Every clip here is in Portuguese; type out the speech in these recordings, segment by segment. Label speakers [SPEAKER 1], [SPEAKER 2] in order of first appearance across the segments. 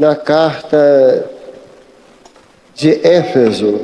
[SPEAKER 1] na carta de Éfeso,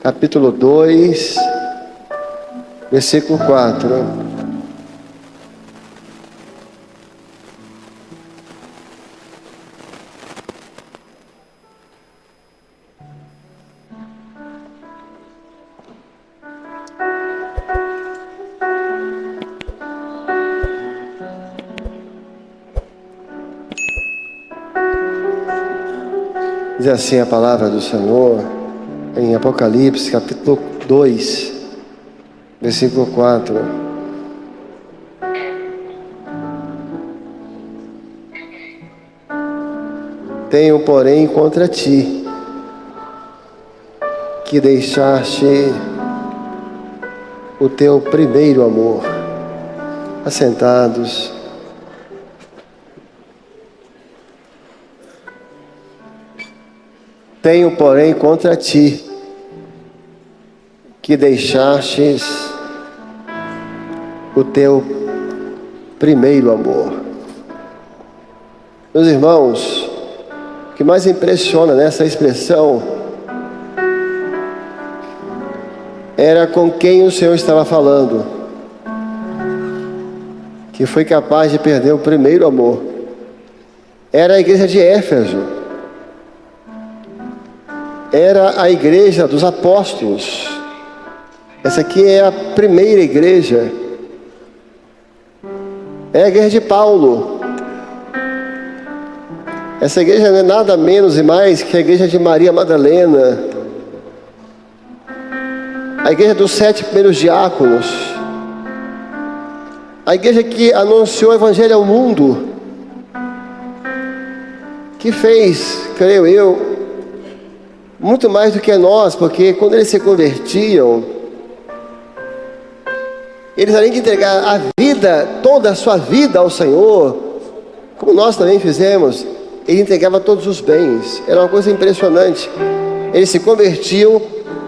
[SPEAKER 1] capítulo 2, versículo 4. Diz assim a palavra do Senhor em Apocalipse, capítulo 2, versículo 4. Tenho, porém, contra ti, que deixaste o teu primeiro amor. Assentados. Tenho, porém, contra ti, que deixastes o teu primeiro amor. Meus irmãos, o que mais impressiona nessa expressão era com quem o Senhor estava falando, que foi capaz de perder o primeiro amor. Era a igreja de Éfeso. Era a igreja dos apóstolos. Essa aqui é a primeira igreja. É a igreja de Paulo. Essa igreja não é nada menos e mais que a igreja de Maria Madalena. A igreja dos 7 primeiros diáconos. A igreja que anunciou o evangelho ao mundo. Que fez, creio eu, muito mais do que nós, porque quando eles se convertiam, eles, além de entregar a vida, toda a sua vida ao Senhor, como nós também fizemos, ele entregava todos os bens. Era uma coisa impressionante. Eles se convertiam,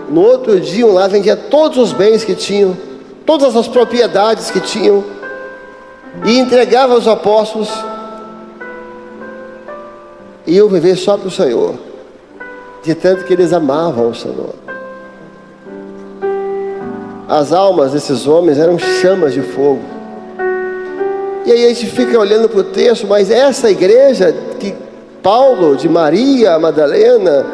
[SPEAKER 1] no outro dia lá vendia todos os bens que tinham, todas as propriedades que tinham, e entregava aos apóstolos, e iam viver só para o Senhor, de tanto que eles amavam o Senhor. As almas desses homens eram chamas de fogo. E aí a gente fica olhando para o texto, mas essa igreja que Paulo, de Maria Madalena,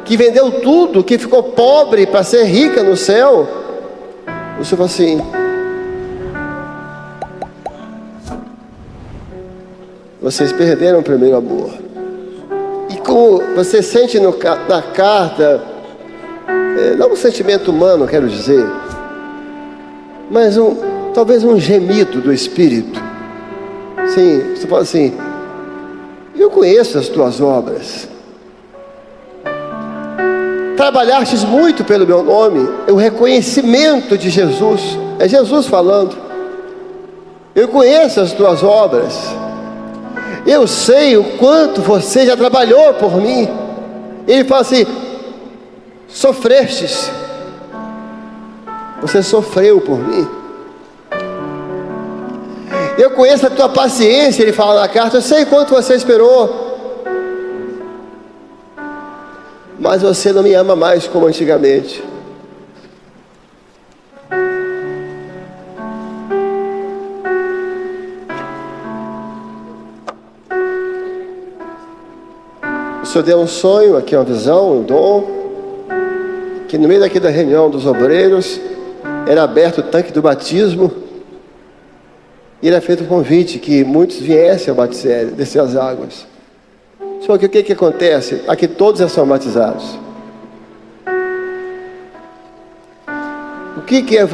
[SPEAKER 1] que vendeu tudo, que ficou pobre para ser rica no céu, o Senhor falou assim: vocês perderam o primeiro amor. E como você sente na carta, não um sentimento humano, quero dizer, mas talvez um gemido do Espírito. Sim, você fala assim: eu conheço as tuas obras, trabalhastes muito pelo meu nome. É o reconhecimento de Jesus, é Jesus falando. Eu conheço as tuas obras, eu sei o quanto você já trabalhou por mim. Ele fala assim: sofrestes, você sofreu por mim. Eu conheço a tua paciência, ele fala na carta. Eu sei quanto você esperou, mas você não me ama mais como antigamente. O Senhor deu um sonho, aqui uma visão, um dom, que no meio daqui da reunião dos obreiros era aberto o tanque do batismo, e era feito um convite que muitos viessem ao batistério, descer as águas. Só que o que acontece? Aqui todos já são batizados. O que é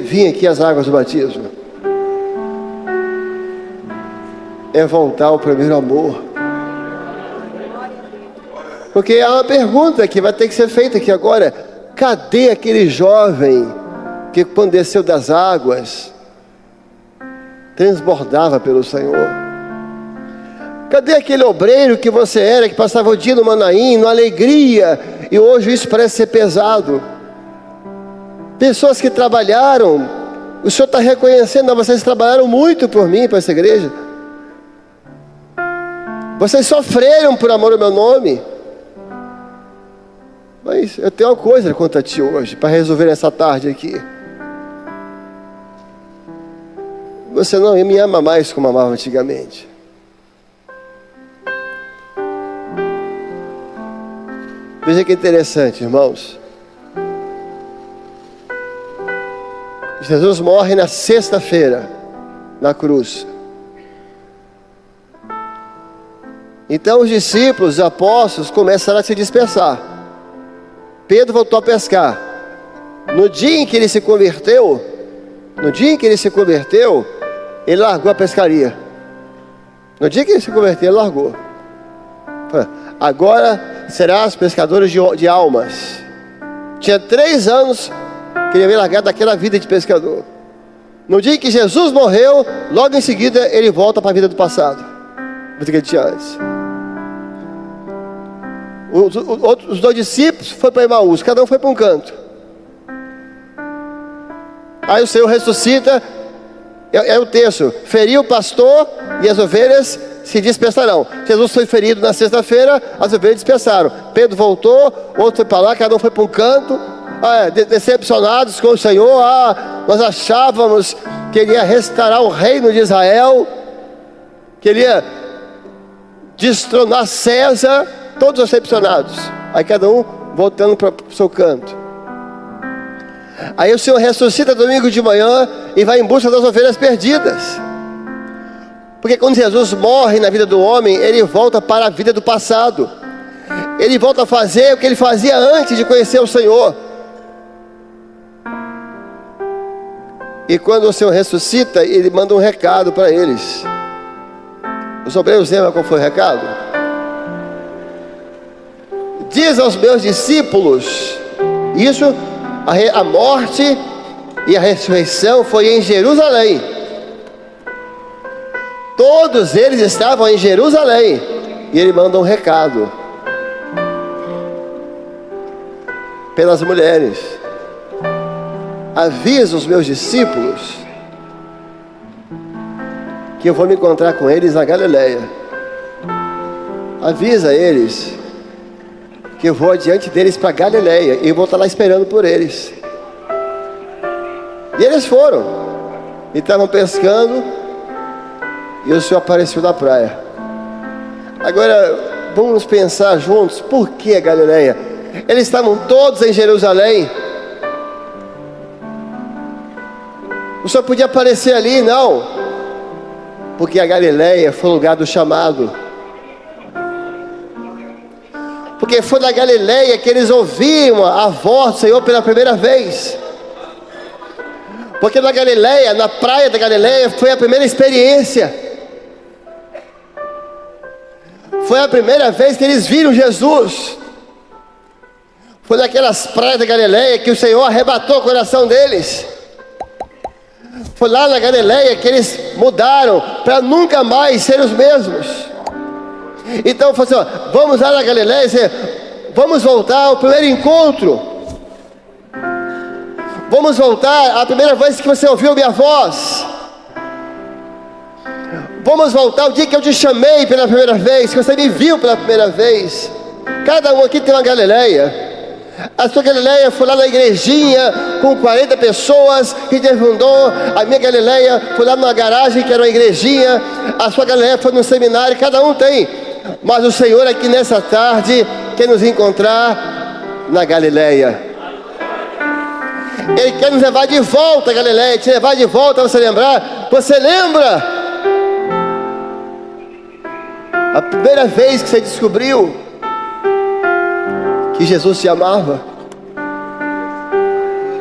[SPEAKER 1] vir aqui as águas do batismo? É voltar ao primeiro amor. Porque há uma pergunta que vai ter que ser feita aqui agora: cadê aquele jovem que, quando desceu das águas, transbordava pelo Senhor? Cadê aquele obreiro que você era, que passava o dia no Manaim, na alegria, e hoje isso parece ser pesado? Pessoas que trabalharam, o Senhor está reconhecendo: vocês trabalharam muito por mim, para essa igreja. Vocês sofreram por amor ao meu nome. Mas eu tenho uma coisa contra ti hoje, para resolver essa tarde aqui. Você não me ama mais como amava antigamente. Veja que interessante, irmãos. Jesus morre na sexta-feira, na cruz. Então os discípulos, os apóstolos, começaram a se dispersar. Pedro voltou a pescar. No dia em que ele se converteu, ele largou a pescaria. No dia que ele se converteu, ele largou. Agora serás pescadores de almas. Tinha 3 anos que ele havia largado daquela vida de pescador. No dia em que Jesus morreu, logo em seguida ele volta para a vida do passado, do que ele tinha antes. Os 2 discípulos foram para Emaús, cada um foi para um canto. Aí o Senhor ressuscita, é o texto: feriu o pastor e as ovelhas se dispersarão. Jesus foi ferido na sexta-feira, as ovelhas dispersaram. Pedro voltou, outro foi para lá, cada um foi para um canto. Decepcionados com o Senhor. Nós achávamos que Ele ia restaurar o reino de Israel, que Ele ia destronar César. Todos decepcionados. Aí cada um voltando para o seu canto. Aí o Senhor ressuscita domingo de manhã e vai em busca das ovelhas perdidas. Porque quando Jesus morre na vida do homem, ele volta para a vida do passado. Ele volta a fazer o que ele fazia antes de conhecer o Senhor. E quando o Senhor ressuscita, ele manda um recado para eles. Os obreiros lembram qual foi o recado? Diz aos meus discípulos, isso, a morte e a ressurreição foi em Jerusalém. Todos eles estavam em Jerusalém. E ele manda um recado pelas mulheres: avisa os meus discípulos que eu vou me encontrar com eles na Galileia. Avisa eles que eu vou adiante deles para Galileia e eu vou estar lá esperando por eles. E eles foram e estavam pescando, e o Senhor apareceu na praia. Agora vamos pensar juntos: por que a Galileia? Eles estavam todos em Jerusalém. O Senhor podia aparecer ali? Não, porque a Galileia foi o lugar do chamado. Porque foi na Galileia que eles ouviram a voz do Senhor pela primeira vez. Porque na Galileia, na praia da Galileia, foi a primeira experiência. Foi a primeira vez que eles viram Jesus. Foi naquelas praias da Galileia que o Senhor arrebatou o coração deles. Foi lá na Galileia que eles mudaram para nunca mais ser os mesmos. Então falou assim: vamos lá na Galileia, vamos voltar ao primeiro encontro. Vamos voltar à primeira vez que você ouviu minha voz. Vamos voltar ao dia que eu te chamei pela primeira vez, que você me viu pela primeira vez. Cada um aqui tem uma Galileia. A sua Galileia foi lá na igrejinha com 40 pessoas que te fundou. A minha Galileia foi lá numa garagem que era uma igrejinha. A sua Galileia foi num seminário. Cada um tem. Mas o Senhor aqui nessa tarde quer nos encontrar na Galileia. Ele quer nos levar de volta à Galileia, te levar de volta a você lembrar. Você lembra? A primeira vez que você descobriu que Jesus te amava.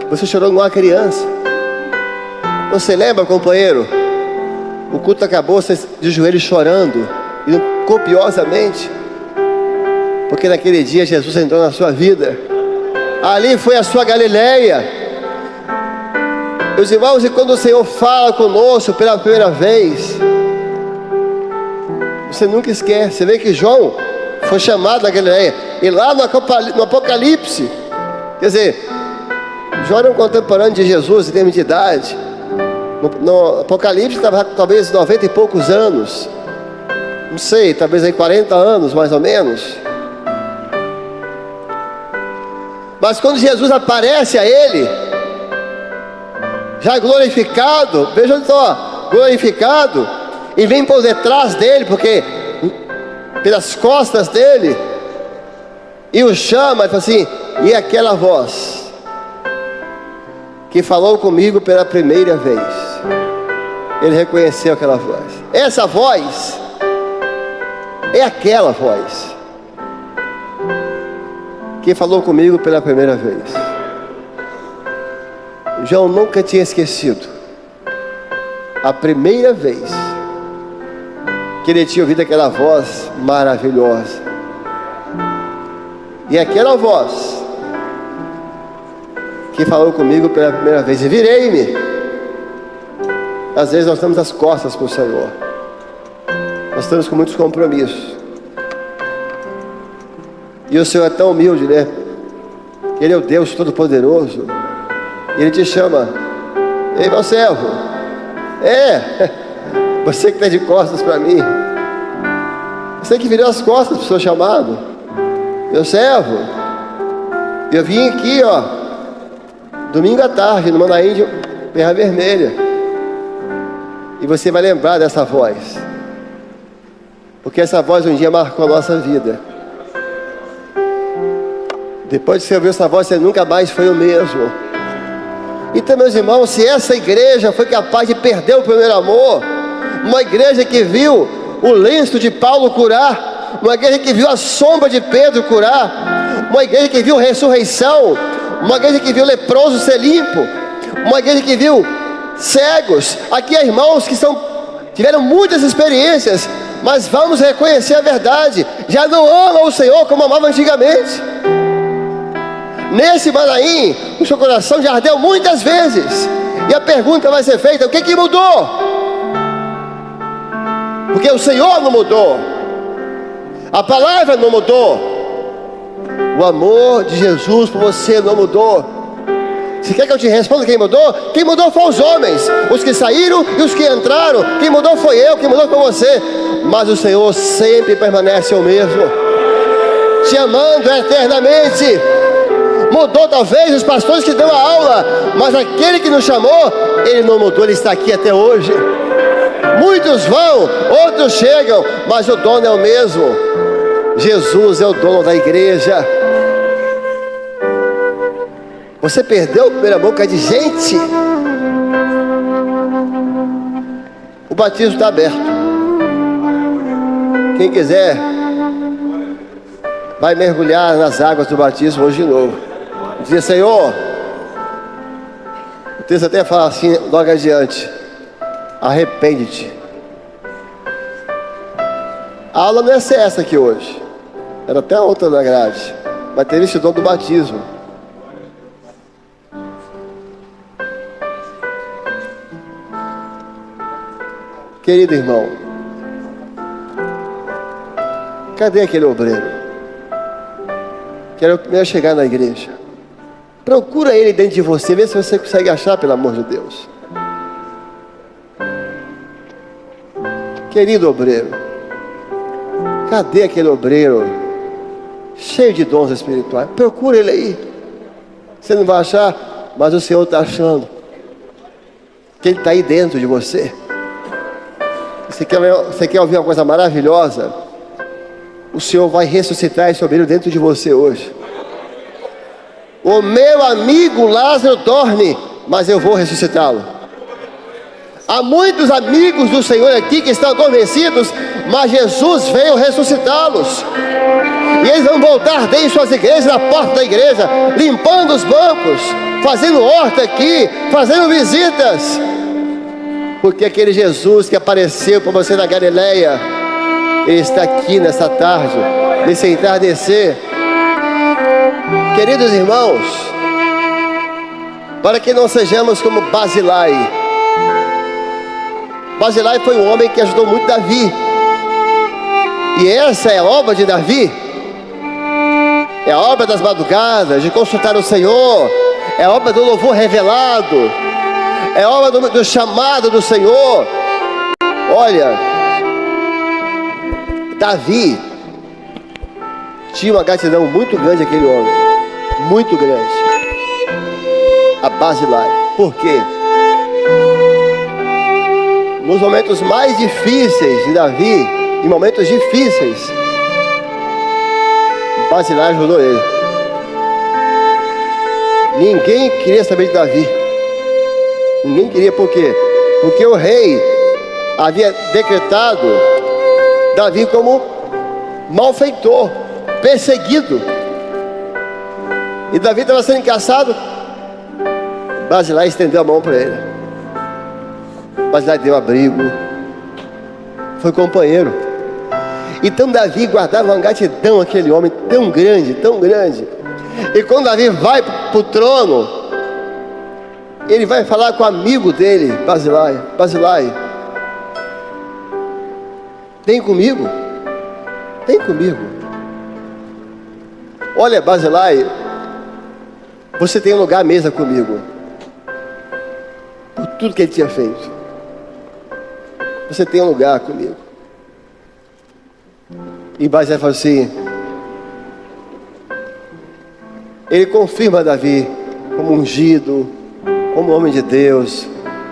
[SPEAKER 1] Você chorou igual uma criança. Você lembra, companheiro? O culto acabou, você de joelhos chorando, e copiosamente, porque naquele dia Jesus entrou na sua vida. Ali foi a sua Galileia. Meus irmãos, e quando o Senhor fala conosco pela primeira vez, você nunca esquece. Você vê que João foi chamado da Galileia. E lá no Apocalipse, quer dizer, João era um contemporâneo de Jesus em termos de idade. No Apocalipse estava talvez 90 e poucos anos. não sei, talvez aí 40 anos mais ou menos. Mas quando Jesus aparece a ele, já glorificado, veja só, glorificado, e vem por detrás dele, porque pelas costas dele, e o chama e fala assim: e aquela voz que falou comigo pela primeira vez. Ele reconheceu aquela voz. Essa voz é aquela voz que falou comigo pela primeira vez. João nunca tinha esquecido a primeira vez que ele tinha ouvido aquela voz maravilhosa. E aquela voz que falou comigo pela primeira vez. E virei-me. Às vezes nós damos as costas para o Senhor. Nós estamos com muitos compromissos. E o Senhor é tão humilde, né? Ele é o Deus Todo-Poderoso. E Ele te chama: ei, meu servo. Você que está de costas para mim. Você que virou as costas para o seu chamado. Meu servo. Eu vim aqui, domingo à tarde, no Manaim de Terra Vermelha. E você vai lembrar dessa voz. Porque essa voz um dia marcou a nossa vida. Depois de você ouvir essa voz, você nunca mais foi o mesmo. Então, meus irmãos, se essa igreja foi capaz de perder o primeiro amor, uma igreja que viu o lenço de Paulo curar, uma igreja que viu a sombra de Pedro curar, uma igreja que viu ressurreição, uma igreja que viu leproso ser limpo, uma igreja que viu cegos. Aqui há irmãos que tiveram muitas experiências, mas vamos reconhecer a verdade: já não amam o Senhor como amavam antigamente. Nesse Manaim, o seu coração já ardeu muitas vezes. E a pergunta vai ser feita: o que mudou? Porque o Senhor não mudou, a palavra não mudou, o amor de Jesus por você não mudou. Se quer que eu te responda quem mudou? Quem mudou foram os homens, os que saíram e os que entraram. Quem mudou foi eu, quem mudou foi você. Mas o Senhor sempre permanece o mesmo, te amando eternamente. Mudou talvez os pastores que dão a aula, mas aquele que nos chamou, Ele não mudou, Ele está aqui até hoje. Muitos vão, outros chegam, mas o dono é o mesmo. Jesus é o dono da igreja. Você perdeu o primeiro amor, que é de gente. O batismo está aberto. Quem quiser vai mergulhar nas águas do batismo hoje de novo. Dizer: Senhor, o texto até fala assim logo adiante: arrepende-te. A aula não ia ser essa aqui hoje, era até outra da grade, mas teve esse dom do batismo. Querido irmão, cadê aquele obreiro? Quero primeiro chegar na igreja. Procura ele dentro de você, vê se você consegue achar, pelo amor de Deus. Querido obreiro, cadê aquele obreiro cheio de dons espirituais? Procura ele aí. Você não vai achar, mas o Senhor está achando, que Ele está aí dentro de você. Você quer ouvir uma coisa maravilhosa? O Senhor vai ressuscitar esse obreiro dentro de você hoje. O meu amigo Lázaro dorme, mas eu vou ressuscitá-lo. Há muitos amigos do Senhor aqui que estão adormecidos, mas Jesus veio ressuscitá-los. E eles vão voltar dentro de suas igrejas, na porta da igreja, limpando os bancos, fazendo horta aqui, fazendo visitas. Porque aquele Jesus que apareceu para você na Galileia, Ele está aqui nessa tarde, nesse entardecer. Queridos irmãos, para que não sejamos como Barzilai. Barzilai foi um homem que ajudou muito Davi. E essa é a obra de Davi. É a obra das madrugadas, de consultar o Senhor. É a obra do louvor revelado. É a obra do chamado do Senhor. Olha, Davi tinha uma gratidão muito grande aquele homem, muito grande, a Barzilai. Por quê? Nos momentos mais difíceis de Davi, em momentos difíceis, Barzilai ajudou ele. Ninguém queria saber de Davi. Ninguém queria, por quê? Porque o rei havia decretado Davi como malfeitor, perseguido. E Davi estava sendo caçado. Barzilai estendeu a mão para ele. Barzilai deu abrigo, foi companheiro. Então Davi guardava uma gratidão àquele homem tão grande, tão grande. E quando Davi vai para o trono, ele vai falar com o amigo dele, Barzilai. Barzilai, vem comigo, vem comigo. Olha, Barzilai, você tem um lugar à mesa comigo, por tudo que ele tinha feito. Você tem um lugar comigo. E Barzilai falou assim, ele confirma Davi como ungido, como homem de Deus,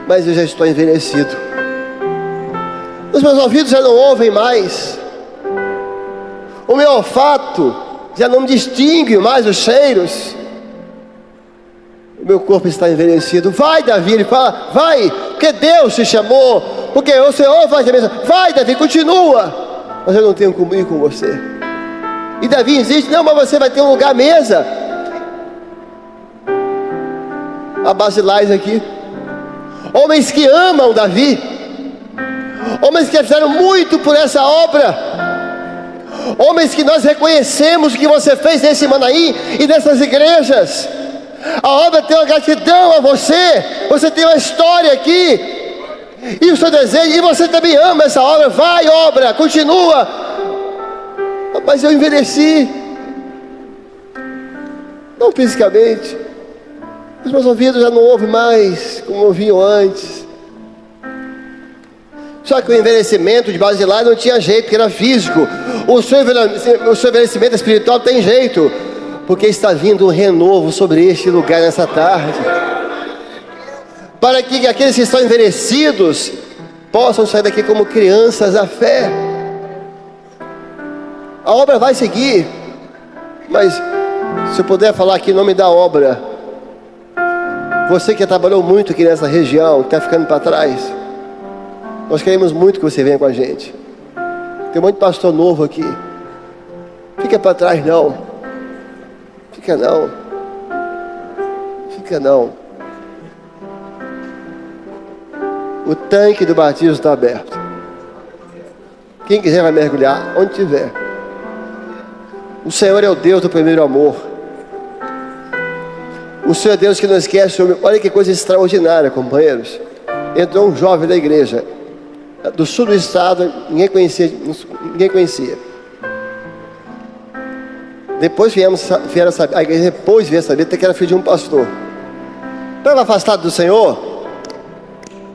[SPEAKER 1] mas eu já estou envelhecido. Os meus ouvidos já não ouvem mais. O meu olfato já não distingue mais os cheiros. O meu corpo está envelhecido. Vai, Davi, ele fala, vai, porque Deus te chamou, porque o Senhor faz a mesa. Vai, Davi, continua. Mas eu não tenho como ir com você. E Davi insiste, não, mas você vai ter um lugar à mesa. A Barzilai aqui, homens que amam Davi, homens que fizeram muito por essa obra, homens que nós reconhecemos o que você fez nesse Manaim e nessas igrejas. A obra tem uma gratidão a você, você tem uma história aqui, e o seu desejo, e você também ama essa obra. Vai, obra, continua. Mas eu envelheci, não fisicamente, os meus ouvidos já não ouvem mais como ouviam antes. Só que o envelhecimento de Barzilai não tinha jeito, porque era físico. O seu envelhecimento espiritual tem jeito, porque está vindo um renovo sobre este lugar nessa tarde, para que aqueles que estão envelhecidos possam sair daqui como crianças da fé. A obra vai seguir, mas se eu puder falar aqui em nome da obra, você que trabalhou muito aqui nessa região, que está ficando para trás, nós queremos muito que você venha com a gente. Tem muito pastor novo aqui. Fica para trás não. Fica não. Fica não. O tanque do batismo está aberto. Quem quiser vai mergulhar onde tiver. O Senhor é o Deus do primeiro amor. O Senhor é Deus que não esquece. Olha que coisa extraordinária, companheiros. Entrou um jovem da igreja do sul do estado, ninguém conhecia. Depois vieram saber, a igreja depois veio saber até que era filho de um pastor. Estava afastado do Senhor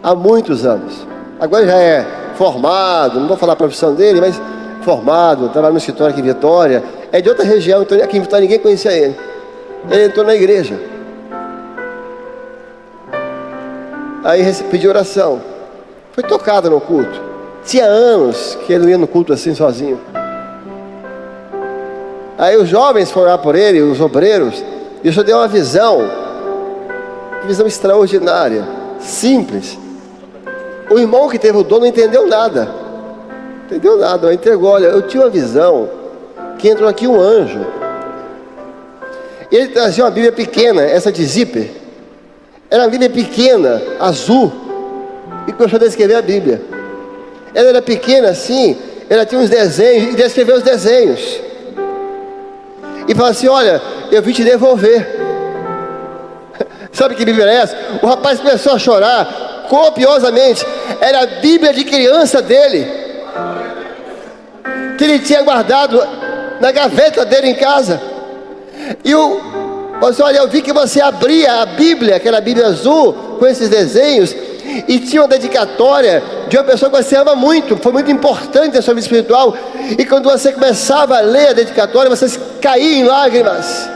[SPEAKER 1] há muitos anos. Agora já é formado, não vou falar a profissão dele, mas formado, trabalha no escritório aqui em Vitória. É de outra região, então aqui em Vitória ninguém conhecia ele. Ele entrou na igreja. Aí pediu oração. Foi tocado no culto. Tinha anos que ele não ia no culto assim sozinho. Aí os jovens foram orar por ele, os obreiros, e o Senhor deu uma visão extraordinária, simples. O irmão que teve o dom não entendeu nada. Mas entregou, olha, eu tinha uma visão que entrou aqui um anjo. Ele trazia uma Bíblia pequena, essa de zíper. Era uma Bíblia pequena, azul, e começou a descrever a Bíblia. Ela era pequena assim, ela tinha uns desenhos, e descreveu os desenhos. E falou assim, olha, eu vim te devolver. Sabe que Bíblia é essa? O rapaz começou a chorar, copiosamente. Era a Bíblia de criança dele, que ele tinha guardado na gaveta dele em casa. E falou assim, olha, eu vi que você abria a Bíblia, aquela Bíblia azul, com esses desenhos, e tinha uma dedicatória de uma pessoa que você ama muito, foi muito importante na sua vida espiritual, e quando você começava a ler a dedicatória, você caía em lágrimas.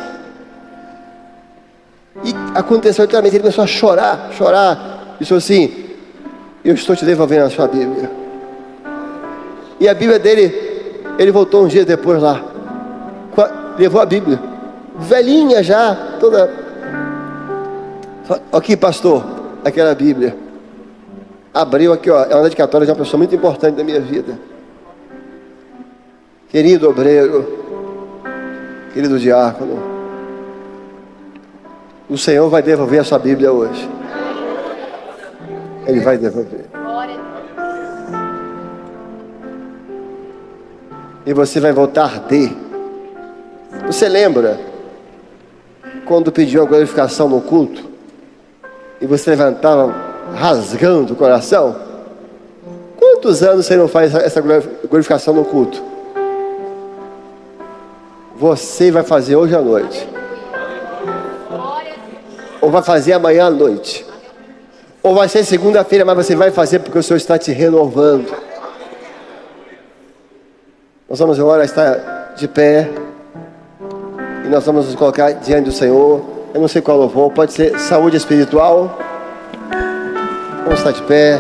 [SPEAKER 1] E aconteceu literalmente, ele começou a chorar, disse assim: eu estou te devolvendo a sua Bíblia. E a Bíblia dele, ele voltou uns dias depois lá, levou a Bíblia, velhinha já, toda. Aqui, pastor, aquela Bíblia. Abriu aqui, ó, é uma dedicatória de uma pessoa muito importante da minha vida. Querido obreiro, querido diácono, o Senhor vai devolver a sua Bíblia hoje. Ele vai devolver. E você vai voltar a arder. Você lembra quando pediu a glorificação no culto e você levantava rasgando o coração? Quantos anos você não faz essa glorificação no culto? Você vai fazer hoje à noite, ou vai fazer amanhã à noite, ou vai ser segunda-feira, mas você vai fazer porque o Senhor está te renovando. Nós vamos agora estar de pé e nós vamos nos colocar diante do Senhor. Eu não sei qual louvor, pode ser saúde espiritual. Vamos estar de pé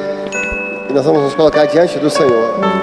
[SPEAKER 1] e nós vamos nos colocar diante do Senhor.